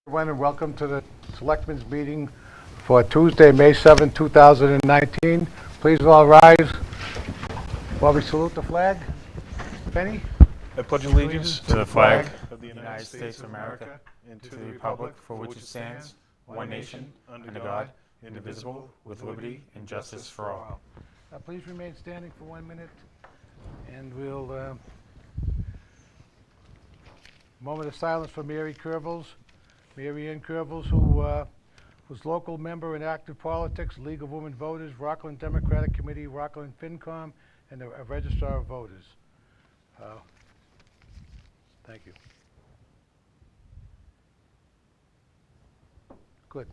Everyone, and welcome to the Selectmen's meeting for Tuesday, May 7, 2019. Please all rise while we salute the flag. Penny? I pledge allegiance to the flag of the United States of America and to the republic for which it stands, one nation, under God, indivisible, with liberty and justice for all. Please remain standing for 1 minute, and we'll moment of silence for Mary Ann Kerbels, who was local member in active politics, League of Women Voters, Rockland Democratic Committee, Rockland FinCom, and a registrar of voters. Thank you. Good.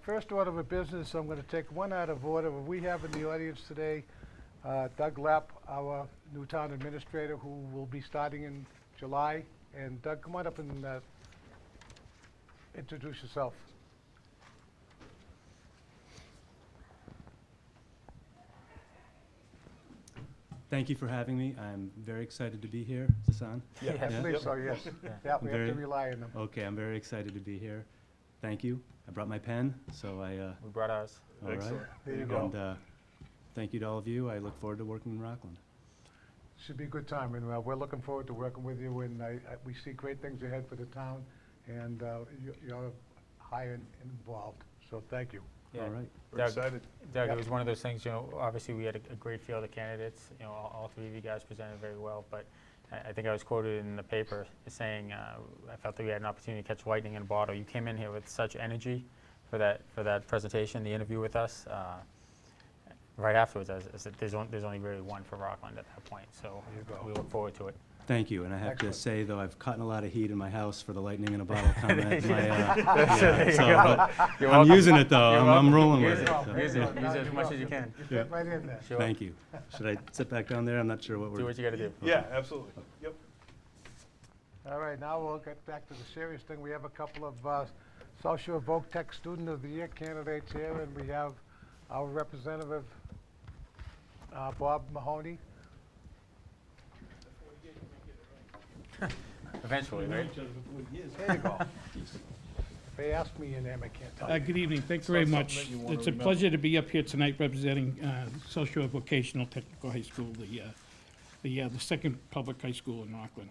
First order of business, I'm going to take one out of order. We have in the audience today Doug Lapp, our new town administrator, who will be starting in July. And Doug, come on up and introduce yourself. Thank you for having me. I'm very excited to be here. Is this on? Yeah, I believe so, yes. Yeah, we have to rely on them. Okay, I'm very excited to be here. Thank you. I brought my pen, so We brought ours. all right. There you go. And thank you to all of you. I look forward to working in Rockland. Should be a good time, and we're looking forward to working with you, and we see great things ahead for the town, and you're high and involved, so thank you. Yeah. All right. Doug, excited. Doug, Yep. it was one of those things, obviously we had a great field of candidates. All three of you guys presented very well, but I think I was quoted in the paper as saying I felt that we had an opportunity to catch lightning in a bottle. You came in here with such energy for that presentation, the interview with us. Right afterwards, I said, there's only really one for Rockland at that point, so we look forward to it. Thank you. And I have Excellent. to say, though, I've caught a lot of heat in my house for the lightning in a bottle comment. There you But You're I'm welcome. using it, though. You're I'm welcome. rolling Use with it. it. Use so. it. Use it as much as you can. You fit right in there. Sure. Thank you. Should I sit back down there? I'm not sure what we're Do what you got to do. Yeah, absolutely. Yep. All right, now we'll get back to the serious thing. We have a couple of South Shore Voc Tech Student of the Year candidates here, and we have our representative, Bob Mahoney. Eventually, right? There you go. If they ask me your name, I can't tell you. Good evening, thanks very Something much. that you wanna It's a remember. pleasure to be up here tonight representing South Shore Vocational Technical High School, the second public high school in Rockland.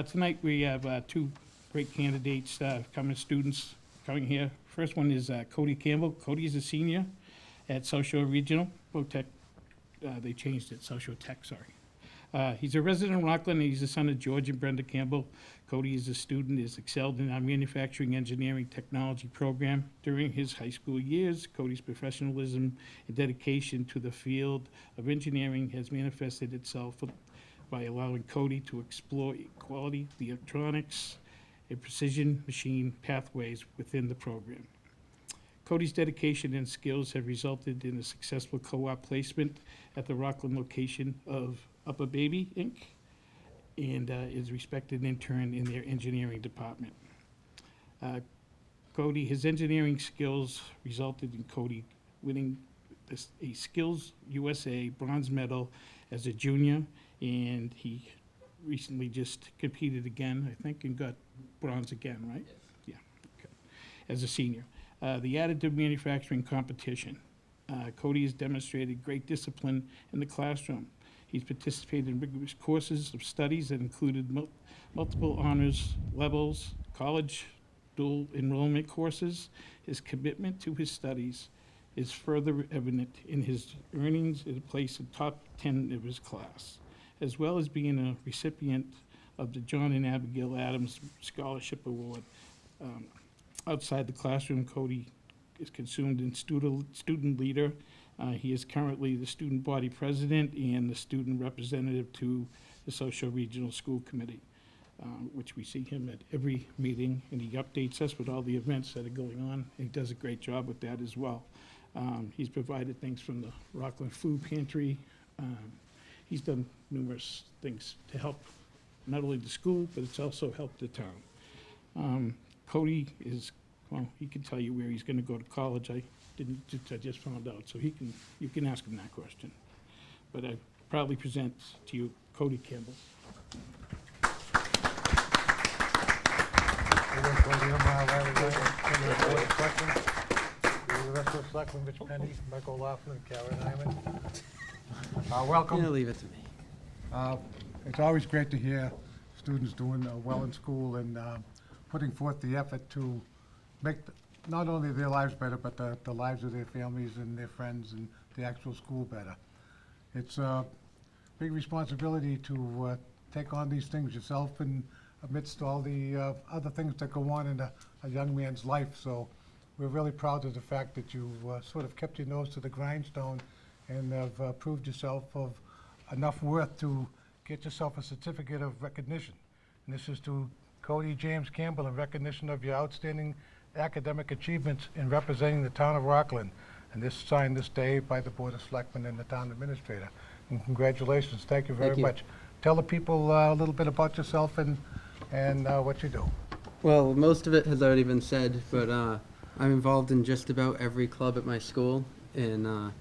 Tonight, we have two great candidates, students coming here. First one is Cody Campbell. Cody is a senior at South Shore Regional Tech. They changed it, South Shore Tech, sorry. He's a resident of Rockland, and he's the son of George and Brenda Campbell. Cody is a student, has excelled in our manufacturing engineering technology program. During his high school years, Cody's professionalism and dedication to the field of engineering has manifested itself by allowing Cody to explore quality electronics and precision machine pathways within the program. Cody's dedication and skills have resulted in a successful co-op placement at the Rockland location of Upper Baby, Inc., and is respected intern in their engineering department. His engineering skills resulted in Cody winning a Skills USA bronze medal as a junior, and he recently just competed again, I think, and got bronze again, right? Yes. Yeah, okay. As a senior. The additive manufacturing competition. Cody has demonstrated great discipline in the classroom. He's participated in rigorous courses of studies that included multiple honors levels, college dual enrollment courses. His commitment to his studies is further evident in his earnings in a place in top 10 of his class, as well as being a recipient of the John and Abigail Adams Scholarship Award. Outside the classroom, Cody is consumed in student leader. He is currently the student body president and the student representative to the South Shore Regional School Committee, which we see him at every meeting, and he updates us with all the events that are going on. And he does a great job with that as well. He's provided things from the Rockland Food Pantry. He's done numerous things to help not only the school, but it's also helped the town. Cody is, well, he can tell you where he's going to go to college. I just found out, so you can ask him that question. But I proudly present to you Cody Campbell. Selectmen Rich Penny, Michael Laughlin, Karen Hyman. Yeah, Welcome. leave it to me. It's always great to hear students doing well in school and putting forth the effort to make not only their lives better, but the lives of their families and their friends and the actual school better. It's a big responsibility to take on these things yourself and amidst all the other things that go on in a young man's life. So we're really proud of the fact that you sort of kept your nose to the grindstone and have proved yourself of enough worth to get yourself a certificate of recognition. And this is to Cody James Campbell in recognition of your outstanding academic achievements in representing the town of Rockland. And this signed this day by the Board of Selectmen and the town administrator. And congratulations. Thank you very Thank you. much. Tell the people a little bit about yourself and what you do. Well, most of it has already been said, but I'm involved in just about every club at my school, and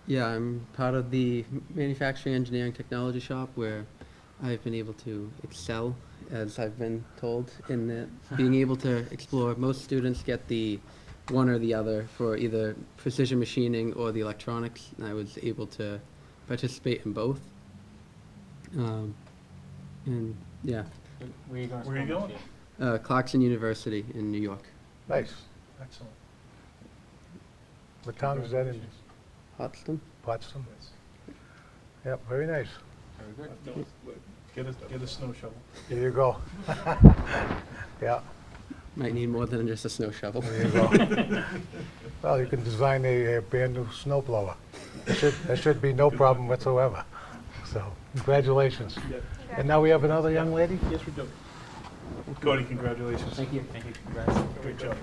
yeah, I'm part of the manufacturing engineering technology shop where I've been able to excel, as I've been told, in that being able to explore. Most students get the one or the other for either precision machining or the electronics, and I was able to participate in both. And yeah, Where are you going? Where are you going? Clarkson University in New York. Nice. Excellent. What town is that in? Potsdam? Potsdam? Yep, very nice. Very good. Get a snow shovel. Here you go. Yeah, Might need more than just a snow shovel. there you go. Well, you can design a brand new snow blower. There should be no problem whatsoever. So, congratulations. And now we have another young lady? Yes, we do. Cody, congratulations. Thank you. Thank you. Congrats. Great job.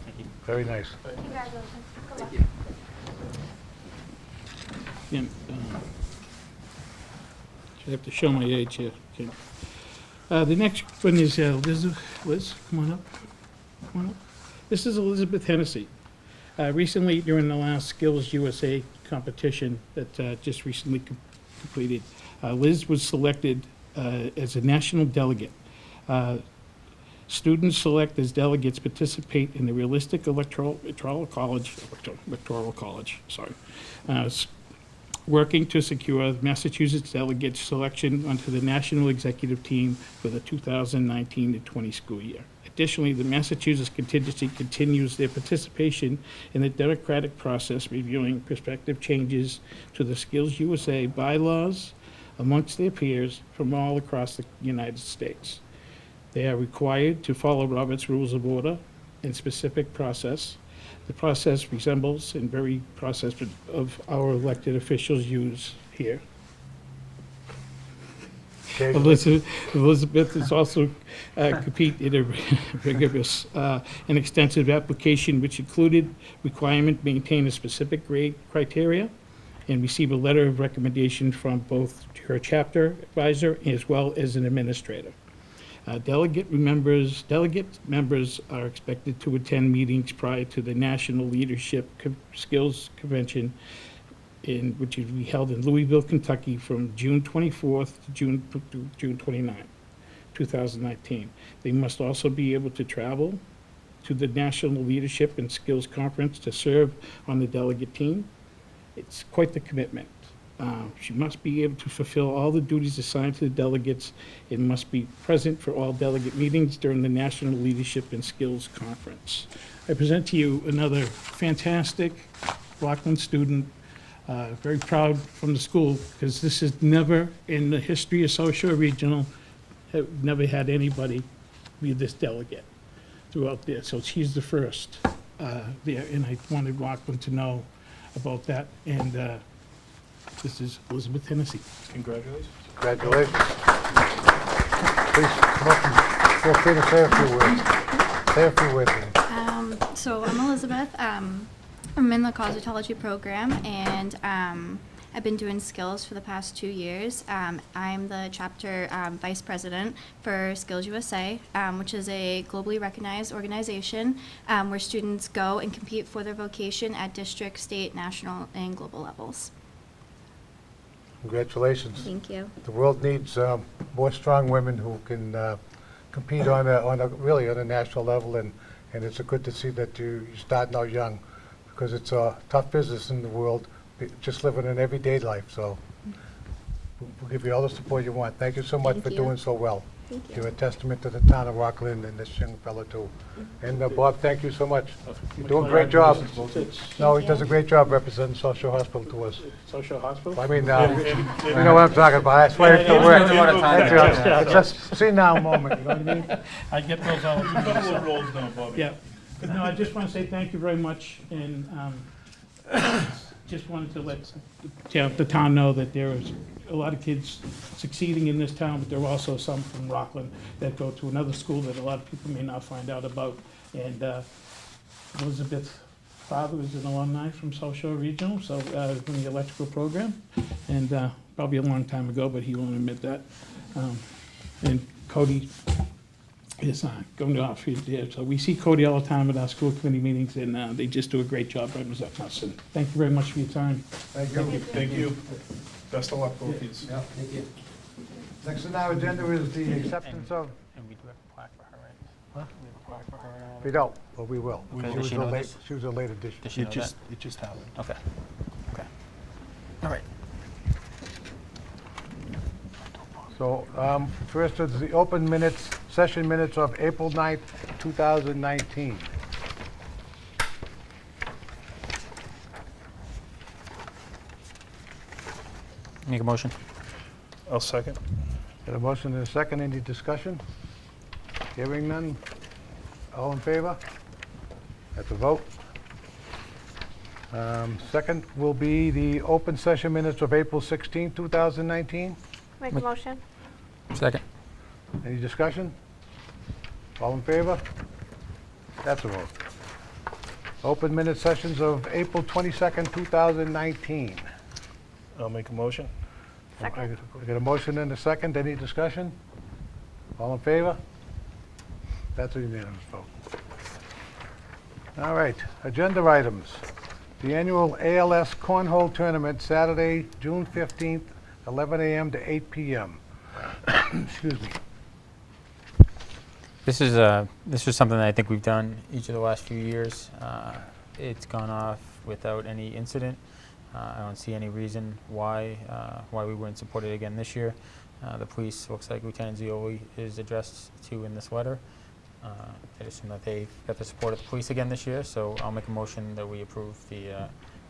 Thank you. Very nice. Congratulations. Good luck. Yeah, I have to show my age here. Okay. The next one is Liz, come on up. Come on up. This is Elizabeth Hennessy. Recently, during the last Skills USA competition that just recently completed, Liz was selected as a national delegate. Students select as delegates participate in the Realistic Electoral College, working to secure Massachusetts delegates' selection onto the national executive team for the 2019 to 20 school year. Additionally, the Massachusetts contingency continues their participation in the democratic process, reviewing prospective changes to the Skills USA bylaws amongst their peers from all across the United States. They are required to follow Robert's Rules of Order and specific process. The process resembles and very process of our elected officials use here. Elizabeth has also completed a rigorous and extensive application which included requirement to maintain a specific grade criteria and receive a letter of recommendation from both her chapter advisor as well as an administrator. Delegate members are expected to attend meetings prior to the National Leadership Skills Convention, which will be held in Louisville, Kentucky, from June 24th to June 29th, 2019. They must also be able to travel to the National Leadership and Skills Conference to serve on the delegate team. It's quite the commitment. She must be able to fulfill all the duties assigned to the delegates and must be present for all delegate meetings during the National Leadership and Skills Conference. I present to you another fantastic Rockland student, very proud from the school, because this is never, in the history of South Shore Regional, have never had anybody be this delegate throughout there. So she's the first there, and I wanted Rockland to know about that. And this is Elizabeth Hennessy. Congratulations. Congratulations. Please come up and feel free to say a few words. Say a few words. Ian. So I'm Elizabeth. I'm in the cosmetology program, and I've been doing skills for the past 2 years. I'm the chapter vice president for Skills USA, which is a globally recognized organization where students go and compete for their vocation at district, state, national, and global levels. Congratulations. Thank you. The world needs more strong women who can compete on really on a national level, and it's good to see that you're starting out young, because it's a tough business in the world, just living an everyday life. So we'll give you all the support you want. Thank you so much Thank for you. doing so well. Thank you. You're a testament to the town of Rockland and this young fellow too. And Bob, thank you so much. You're doing a great job. No, he does a great job representing Social Hospital to us. Social hospital? I mean, you know what I'm talking about. I swear it's the word. It's just see now moment, you know what I mean? I get those all the You've got time. some roles now, Bobby. Yeah. No, I just want to say thank you very much, and just wanted to let the town know that there is a lot of kids succeeding in this town, but there are also some from Rockland that go to another school that a lot of people may not find out about. And Elizabeth's father is an alumni from South Shore Regional, so from the electrical program, and probably a long time ago, but he won't admit that. And Cody is going off here. So we see Cody all the time at our school committee meetings, and they just do a great job representing us. And thank you very much for your time. Thank you. Thank you. Best of luck, both of you. Yeah, thank you. Next on our agenda is the acceptance of, And we do have a plaque for her, right? Huh? We have a plaque for her and all we don't, but we will. Okay, She does was she a know late- this? She was a late addition. Does she know that? It just happened. Okay, okay. All right. So, first is the open minutes, session minutes of April 9th, 2019. Make a motion? I'll second. Got a motion and a second, any discussion? Hearing none, all in favor? That's a vote. Second will be the open session minutes of April 16th, 2019. Make a motion. Second. Any discussion? All in favor? That's a vote. Open minute sessions of April 22nd, 2019. I'll make a motion. Second. I got a motion and a second. Any discussion? All in favor? That's a unanimous vote. All right, agenda items. The annual ALS Cornhole Tournament, Saturday, June 15th, 11 a.m. to 8 p.m. Excuse me. This is something that I think we've done each of the last few years. It's gone off without any incident. I don't see any reason why we wouldn't support it again this year. The police, looks like Lieutenant Zioli is addressed to in this letter. I assume that they've got the support of the police again this year, so I'll make a motion that we approve the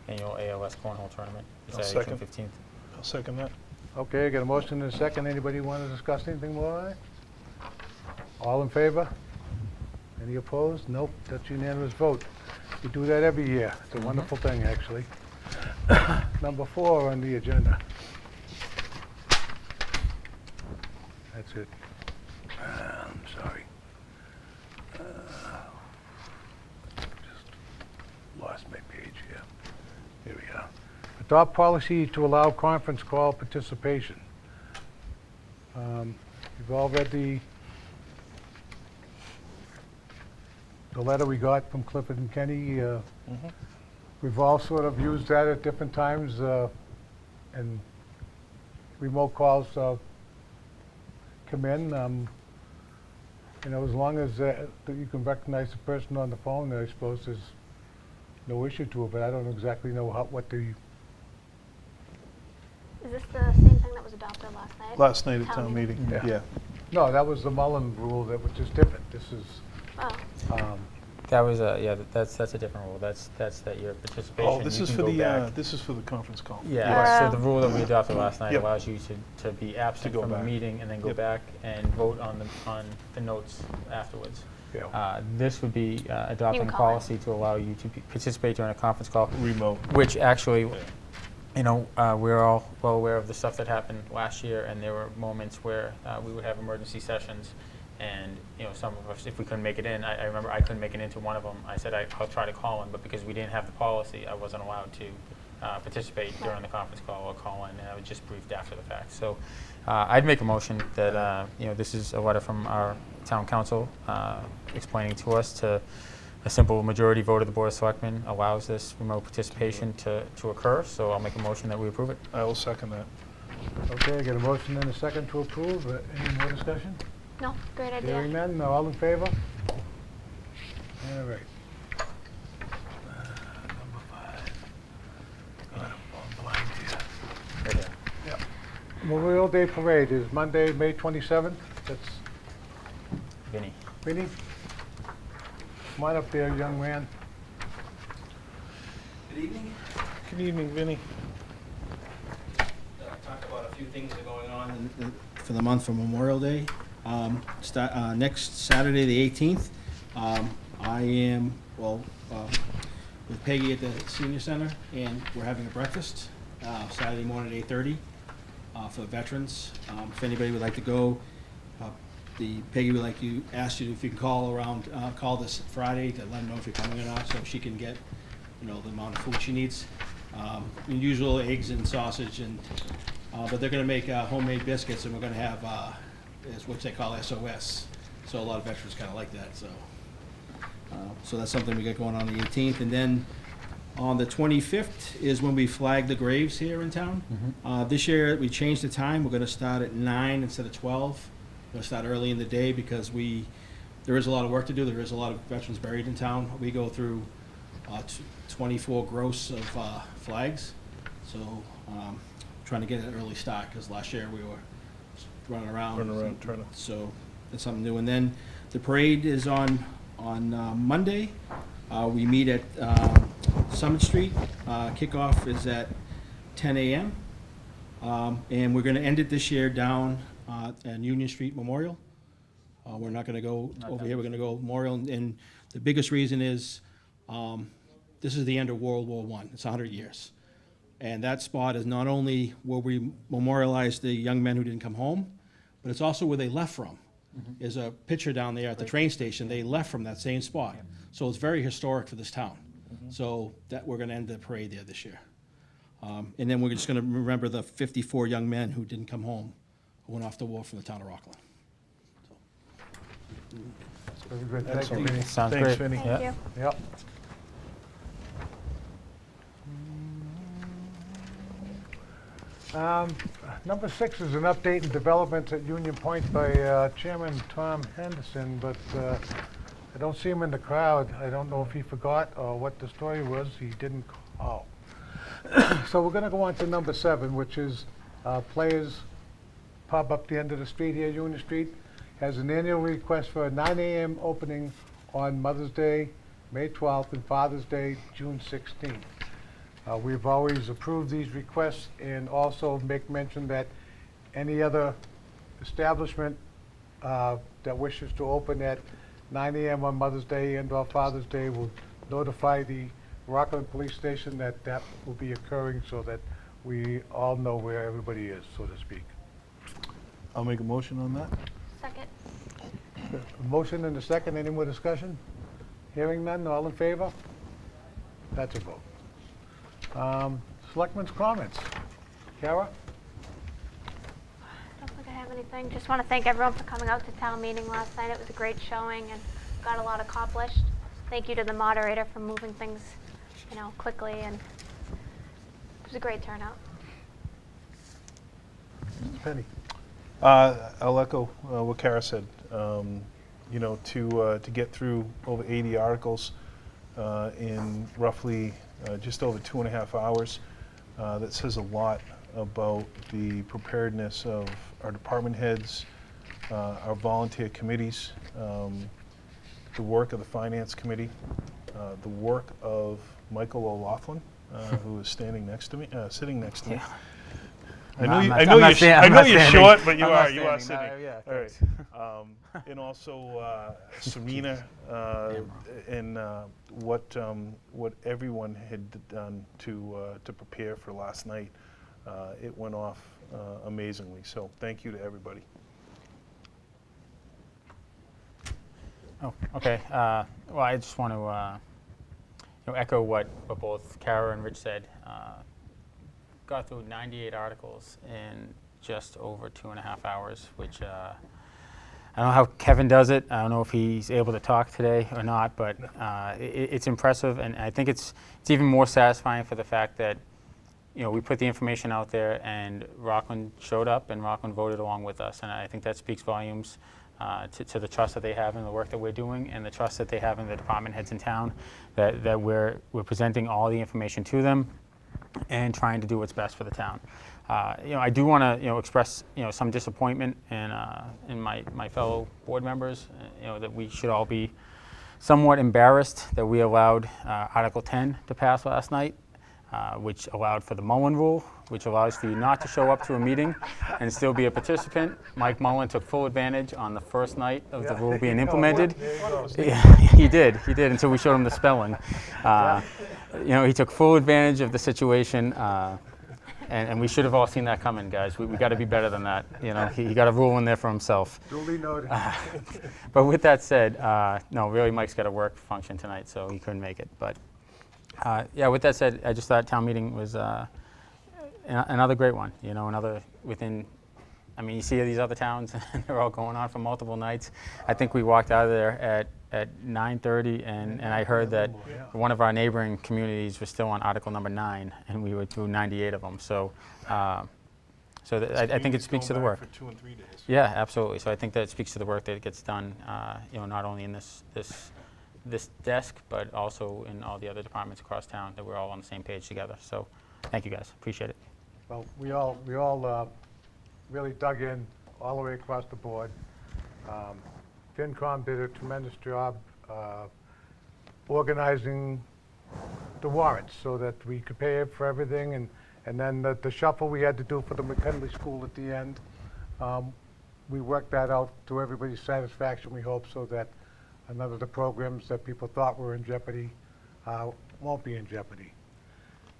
annual ALS Cornhole Tournament. I'll Saturday, June second. 15th. I'll second that. Okay, I got a motion and a second. Anybody want to discuss anything more on it? All in favor? Any opposed? Nope, that's unanimous vote. We do that every year. It's a wonderful thing, actually. Number 4 on the agenda. That's it. I'm sorry. Just lost my page here. Here we are. Adopt policy to allow conference call participation. You've all read the letter we got from Clifford and Kenny. We've all sort of used that at different times, and remote calls come in. You know, as long as that you can recognize the person on the phone, I suppose there's no issue to it, but I don't exactly know what the... Is this the same thing that was adopted last night? Last night at Town town meeting, Yeah. yeah. No, that was the Mullen rule that was just different. This is, Oh, That was that's a different rule. That's that your participation. Oh, this you is can for go the, back. this is for the conference call. Yeah, Yes. so the rule that we adopted last night Yep. allows you to be absent go from a back. meeting and then go Yep. back and vote on the notes afterwards. yeah. This would be adopting a call in. policy to allow you to participate during a conference call, Remote. which actually, you know, we're all well aware of the stuff that happened last year, and there were moments where we would have emergency sessions. And, you know, some of us, if we couldn't make it in, I remember I couldn't make it into one of them. I said I'll try to call in, but because we didn't have the policy, I wasn't allowed to participate during the conference call or call in, and I was just briefed after the fact. So I'd make a motion that, you know, this is a letter from our town council explaining to us to a simple majority vote of the Board of Selectmen allows this remote participation to occur. So I'll make a motion that we approve it. I will second that. Okay, I get a motion and a second to approve. Any more discussion? No, great idea. Hearing none, all in favor? All right. Number 5. God, I'm blind here. Right here. Yep. Memorial Day Parade is Monday, May 27th. That's Vinny. Vinnie. Come on up there, young man. Good evening. Good evening, Vinny. Talk about a few things that are going on for the month for Memorial Day. Next Saturday, the 18th, I am, with Peggy at the Senior Center, and we're having a breakfast Saturday morning at 8:30 for veterans. If anybody would like to go, Peggy would like you, ask you if you can call this Friday to let them know if you're coming or not, so she can get, the amount of food she needs. Usual eggs and sausage, but they're going to make homemade biscuits, and we're going to have is what they call SOS. So a lot of veterans kind of like that. So that's something we got going on the 18th, and then on the 25th is when we flag the graves here in town. This year we changed the time. We're going to start at 9 instead of 12. We're going to start early in the day because there is a lot of work to do. There is a lot of veterans buried in town. We go through 24 gross of flags. So trying to get an early start because last year we were running around. So that's something new. And then the parade is on Monday. We meet at Summit Street. Kickoff is at 10 a.m. And we're going to end it this year down at Union Street Memorial. We're not going to go over here. We're going to go Memorial. And the biggest reason is this is the end of World War I. It's 100 years. And that spot is not only where we memorialize the young men who didn't come home, but it's also where they left from. There's a picture down there at the train station. They left from that same spot. So it's very historic for this town. So that we're going to end the parade there this year. And then we're just going to remember the 54 young men who didn't come home, who went off to war from the town of Rockland. Very good. Thank you, Excellent. Vinnie. Sounds Thanks, great. Vinny. Thank Yeah. you. Yep. Number 6 is an update and developments at Union Point by Chairman Tom Henderson, but I don't see him in the crowd. I don't know if he forgot or what the story was. He didn't call. So we're going to go on to number 7, which is Players Pub up the end of the street here, Union Street, has an annual request for a 9 a.m. opening on Mother's Day, May 12th, and Father's Day, June 16th. We've always approved these requests and also make mention that any other establishment that wishes to open at 9 a.m. on Mother's Day and or Father's Day will notify the Rockland Police Station that will be occurring so that we all know where everybody is, so to speak. I'll make a motion on that. Second. A motion and a second. Any more discussion? Hearing none. All in favor? That's a vote. Selectmen's comments. Kara? I don't think I have anything. Just want to thank everyone for coming out to town meeting last night. It was a great showing and got a lot accomplished. Thank you to the moderator for moving things, quickly, and it was a great turnout. Mr. Penny? I'll echo what Kara said. To get through over 80 articles in roughly just over 2.5 hours, that says a lot about the preparedness of our department heads, our volunteer committees, the work of the Finance Committee, the work of Michael O'Loughlin, who is sitting next to me. Yeah. I know I'm not you're standing. short, but you I'm not are. You are standing. sitting. Yeah, All right. And also Samina and what everyone had done to prepare for last night. It went off amazingly. So thank you to everybody. Oh, okay. Well, I just want to echo what both Kara and Rich said. Got through 98 articles in just over 2.5 hours, which I don't know how Kevin does it. I don't know if he's able to talk today or not, but it's impressive, and I think it's even more satisfying for the fact that we put the information out there, and Rockland showed up, and Rockland voted along with us, and I think that speaks volumes to the trust that they have in the work that we're doing, and the trust that they have in the department heads in town, that we're presenting all the information to them and trying to do what's best for the town. I do want to express some disappointment in my fellow board members. That we should all be somewhat embarrassed that we allowed Article 10 to pass last night, which allowed for the Mullen Rule, which allows for you not to show up to a meeting and still be a participant. Mike Mullen took full advantage on the first night of the rule being implemented. Yeah, he did until we showed him the spelling. He took full advantage of the situation, and we should have all seen that coming, guys. We got to be better than that. He got a rule in there for himself. Duly noted. But with that said, no, really, Mike's got a work function tonight, so he couldn't make it. But yeah, with that said, I just thought town meeting was another great one. Another within. I mean, you see these other towns, and they're all going on for multiple nights. I think we walked out of there at 9:30, and I heard that one of our neighboring communities was still on Article number 9, and we were through 98 of them. So, I think it speaks to the work. For 2 and 3 days. Yeah, absolutely. So I think that it speaks to the work that gets done. Not only in this desk, but also in all the other departments across town. That we're all on the same page together. So, thank you guys. Appreciate it. Well, we all really dug in all the way across the board. FinCom did a tremendous job organizing the warrants so that we could pay for everything, and then the shuffle we had to do for the McKinley School at the end. We worked that out to everybody's satisfaction, we hope, so that none of the programs that people thought were in jeopardy won't be in jeopardy.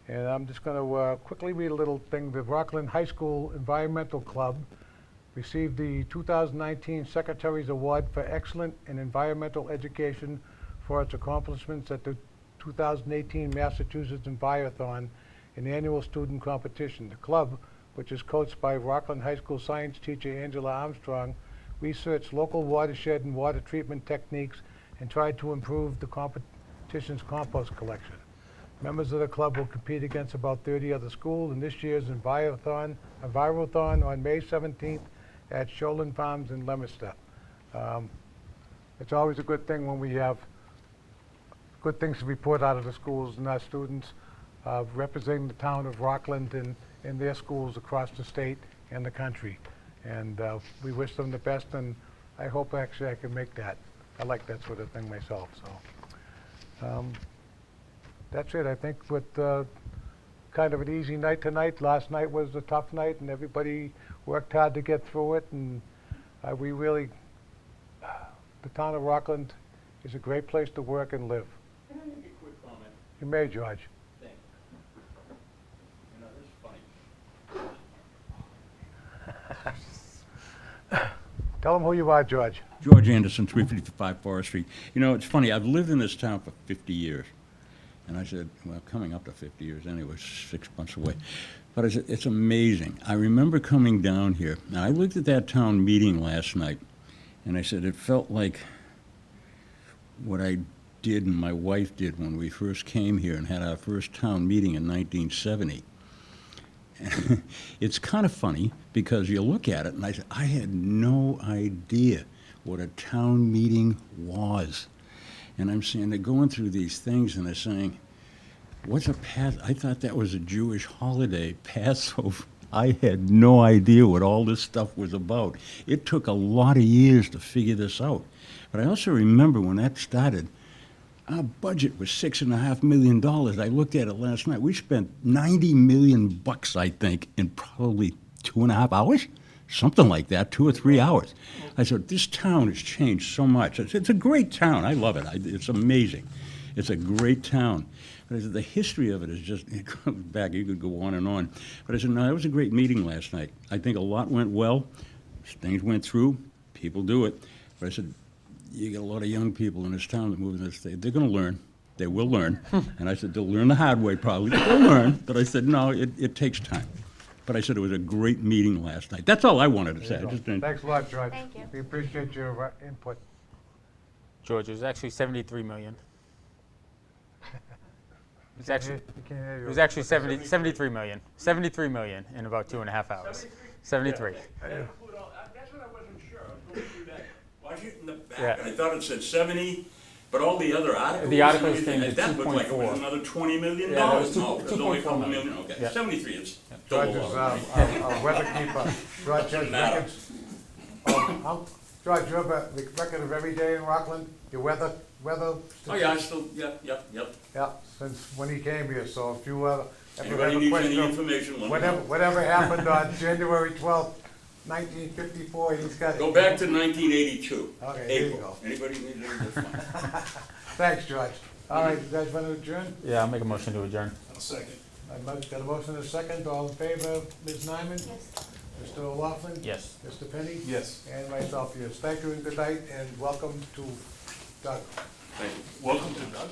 And I'm just going to quickly read a little thing. The Rockland High School Environmental Club received the 2019 Secretary's Award for Excellent in Environmental Education for its accomplishments at the 2018 Massachusetts Envirothon, an annual student competition. The club, which is coached by Rockland High School science teacher Angela Armstrong, researched local watershed and water treatment techniques and tried to improve the competition's compost collection. Members of the club will compete against about 30 other schools in this year's Envirothon on May 17th at Sholin Farms in Leominster. It's always a good thing when we have good things to report out of the schools and our students representing the town of Rockland in their schools across the state and the country. And we wish them the best, and I hope actually I can make that. I like that sort of thing myself. So. That's it. I think with kind of an easy night tonight. Last night was a tough night, and everybody worked hard to get through it. And we really, the town of Rockland is a great place to work and live. Can I make a quick comment? You may, George. Thank you. This is funny. Tell them who you are, George. George Anderson, 355 Forest Street. It's funny. I've lived in this town for 50 years. And I said, well, coming up to 50 years anyway, 6 months away. But I said, it's amazing. I remember coming down here, and I looked at that town meeting last night, and I said, it felt like what I did and my wife did when we first came here and had our first town meeting in 1970. And it's kind of funny because you look at it, and I said, I had no idea what a town meeting was. And I'm saying, they're going through these things, and they're saying, what's a I thought that was a Jewish holiday, Passover. I had no idea what all this stuff was about. It took a lot of years to figure this out. But I also remember when that started, our budget was $6.5 million. I looked at it last night. We spent $90 million, I think, in probably 2.5 hours. Something like that, 2 or 3 hours. I said, this town has changed so much. It's a great town. I love it. It's amazing. It's a great town. But I said, the history of it is just, it comes back. You could go on and on. But I said, no, that was a great meeting last night. I think a lot went well. Things went through. People do it. But I said, you got a lot of young people in this town that move in this state. They're going to learn. They will learn. And I said, they'll learn the hard way probably. But they'll learn. But I said, no, it takes time. But I said it was a great meeting last night. That's all I wanted to say. I just didn't. Thanks a lot, George. Thank you. We appreciate your input. George, it was actually 73 million. It's actually, You can't hear it you. was actually 73 million. 73 million in about 2.5 hours. 73. That's what I wasn't sure. I was going through that budget in the back, Yeah. and I thought it said 70, but all the other articles. The articles and everything, came to that looked like it 2.4. was another $20 million. Yeah, that was No, it was only a couple 2.4 million. Okay, Yeah. 73 is George double is up. our weather keeper. George has records. George, you have a record of every day in Rockland, your weather Oh, yeah, I still, yep. Yeah, since when he came here, so if you ever Anybody have a needs question any of information, let me know. whatever happened on January 12th, 1954, he's got it. Go back to 1982. Okay, there you April. go. Anybody needs any, that's fine. Thanks, George. All right, you guys want to adjourn? Yeah, I'll make a motion to adjourn. I've got a motion and a second. All in favor, Ms. Nyman? Yes. Mr. O'Loughlin? Yes. Mr. Penny? Yes. And myself, yes. Thank you and good night, and welcome to Doug. Thank you. Welcome to Doug.